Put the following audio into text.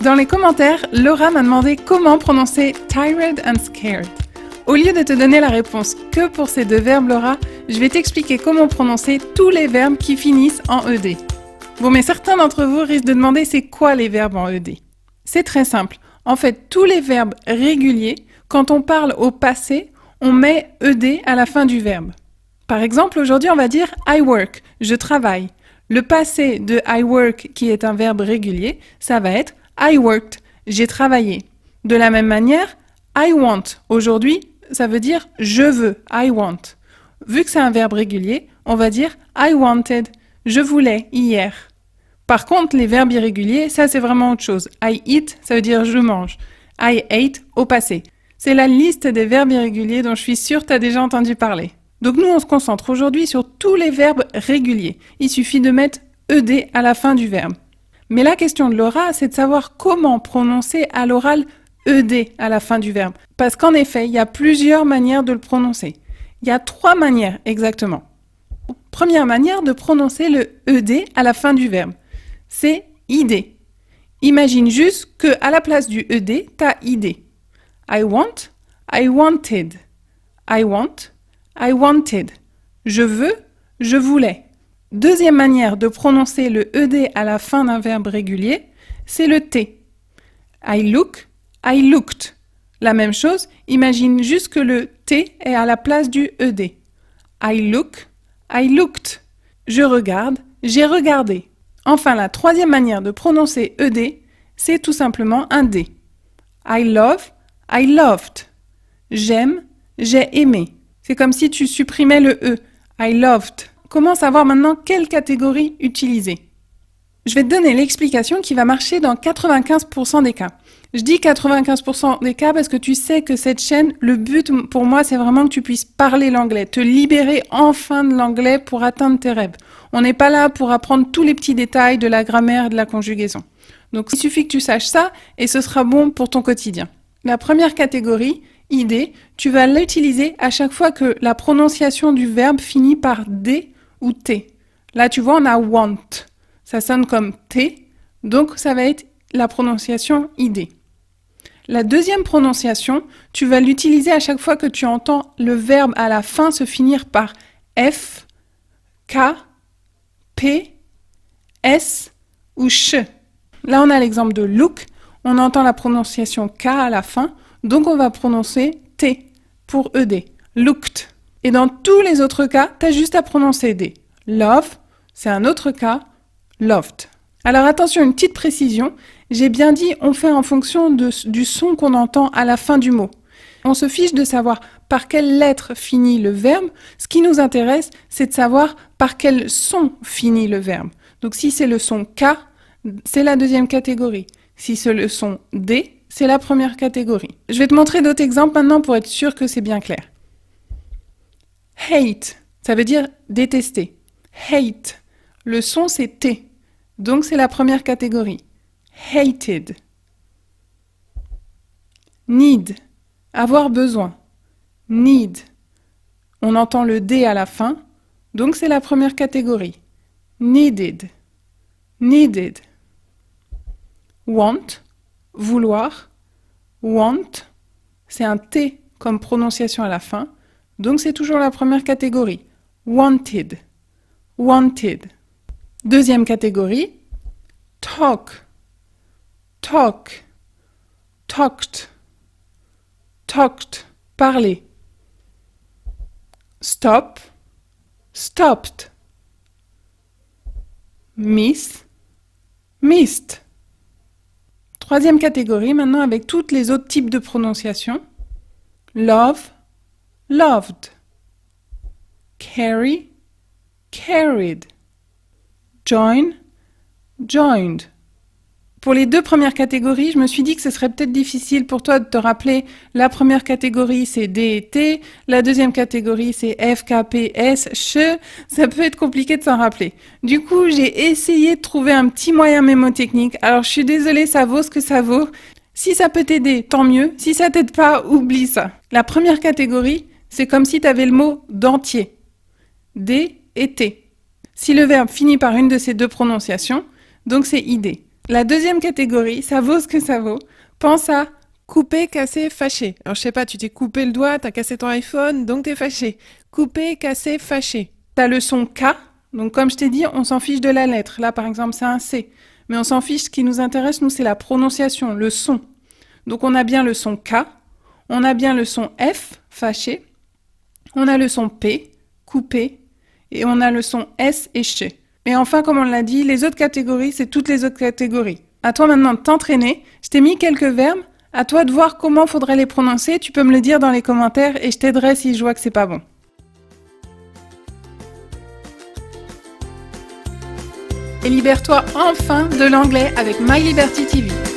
Dans les commentaires, Laura m'a demandé comment prononcer tired and scared. Au lieu de te donner la réponse que pour ces deux verbes, Laura, je vais t'expliquer comment prononcer tous les verbes qui finissent en ED. Bon, mais certains d'entre vous risquent de demander c'est quoi les verbes en ED. C'est très simple. En fait, tous les verbes réguliers, quand on parle au passé, on met ED à la fin du verbe. Par exemple, aujourd'hui, on va dire I work, je travaille. Le passé de I work, qui est un verbe régulier, ça va être I worked, j'ai travaillé. De la même manière, I want, aujourd'hui, ça veut dire je veux, I want. Vu que c'est un verbe régulier, on va dire I wanted, je voulais hier. Par contre, les verbes irréguliers, ça c'est vraiment autre chose. I eat, ça veut dire je mange. I ate, au passé. C'est la liste des verbes irréguliers dont je suis sûre que tu as déjà entendu parler. Donc nous, on se concentre aujourd'hui sur tous les verbes réguliers. Il suffit de mettre ED à la fin du verbe. Mais la question de Laura, c'est de savoir comment prononcer à l'oral ED à la fin du verbe. Parce qu'en effet, il y a plusieurs manières de le prononcer. Il y a 3 manières exactement. Première manière de prononcer le ED à la fin du verbe, c'est ID. Imagine juste qu'à la place du ED, tu as ID. I want, I wanted. I want, I wanted. Je veux, je voulais. Deuxième manière de prononcer le ED à la fin d'un verbe régulier, c'est le T. I look, I looked. La même chose, imagine juste que le T est à la place du ED. I look, I looked. Je regarde, j'ai regardé. Enfin, la troisième manière de prononcer ED, c'est tout simplement un D. I love, I loved. J'aime, j'ai aimé. C'est comme si tu supprimais le E. I loved. Comment savoir maintenant quelle catégorie utiliser? Je vais te donner l'explication qui va marcher dans 95% des cas. Je dis 95% des cas parce que tu sais que cette chaîne, le but pour moi, c'est vraiment que tu puisses parler l'anglais, te libérer enfin de l'anglais pour atteindre tes rêves. On n'est pas là pour apprendre tous les petits détails de la grammaire et de la conjugaison. Donc il suffit que tu saches ça et ce sera bon pour ton quotidien. La première catégorie, ID, tu vas l'utiliser à chaque fois que la prononciation du verbe finit par D ou T. Là, tu vois, on a want. Ça sonne comme T, donc ça va être la prononciation ID. La deuxième prononciation, tu vas l'utiliser à chaque fois que tu entends le verbe à la fin se finir par F, K, P, S ou CH. Là, on a l'exemple de look. On entend la prononciation K à la fin, donc on va prononcer T pour ED. Looked. Et dans tous les autres cas, tu as juste à prononcer D. Love, c'est un autre cas, loved. Alors attention, une petite précision. J'ai bien dit on fait en fonction du son qu'on entend à la fin du mot. On se fiche de savoir par quelle lettre finit le verbe. Ce qui nous intéresse, c'est de savoir par quel son finit le verbe. Donc si c'est le son K, c'est la deuxième catégorie. Si c'est le son D, c'est la première catégorie. Je vais te montrer d'autres exemples maintenant pour être sûr que c'est bien clair. Hate, ça veut dire détester. Hate, le son c'est T, donc c'est la première catégorie. Hated. Need, avoir besoin. Need, on entend le D à la fin, donc c'est la première catégorie. Needed. Needed. Want, vouloir. Want, c'est un T comme prononciation à la fin, donc c'est toujours la première catégorie. Wanted. Wanted. Deuxième catégorie. Talk. Talk. Talked. Talked. Parler. Stop. Stopped. Miss. Missed. Troisième catégorie, maintenant avec tous les autres types de prononciation. Love. Loved. Carry. Carried. Join. Joined. Pour les deux premières catégories, je me suis dit que ce serait peut-être difficile pour toi de te rappeler. La première catégorie, c'est D et T. La deuxième catégorie, c'est F, K, P, S, CH. Ça peut être compliqué de s'en rappeler. Du coup, j'ai essayé de trouver un petit moyen mémotechnique. Alors, je suis désolée, ça vaut ce que ça vaut. Si ça peut t'aider, tant mieux. Si ça t'aide pas, oublie ça. La première catégorie, c'est comme si tu avais le mot d'entier. D et T. Si le verbe finit par une de ces deux prononciations, donc c'est ID. La deuxième catégorie, ça vaut ce que ça vaut. Pense à couper, casser, fâcher. Alors je sais pas, tu t'es coupé le doigt, t'as cassé ton iPhone, donc t'es fâché. Couper, casser, fâcher. T'as le son K, donc comme je t'ai dit, on s'en fiche de la lettre. Là par exemple c'est un C. Mais on s'en fiche, ce qui nous intéresse, nous, c'est la prononciation, le son. Donc on a bien le son K, on a bien le son F, fâché, on a le son P, coupé, et on a le son S et ch. Et enfin, comme on l'a dit, les autres catégories, c'est toutes les autres catégories. À toi maintenant de t'entraîner. Je t'ai mis quelques verbes. À toi de voir comment faudrait les prononcer. Tu peux me le dire dans les commentaires et je t'aiderai si je vois que c'est pas bon. Et libère-toi enfin de l'anglais avec My Liberty TV.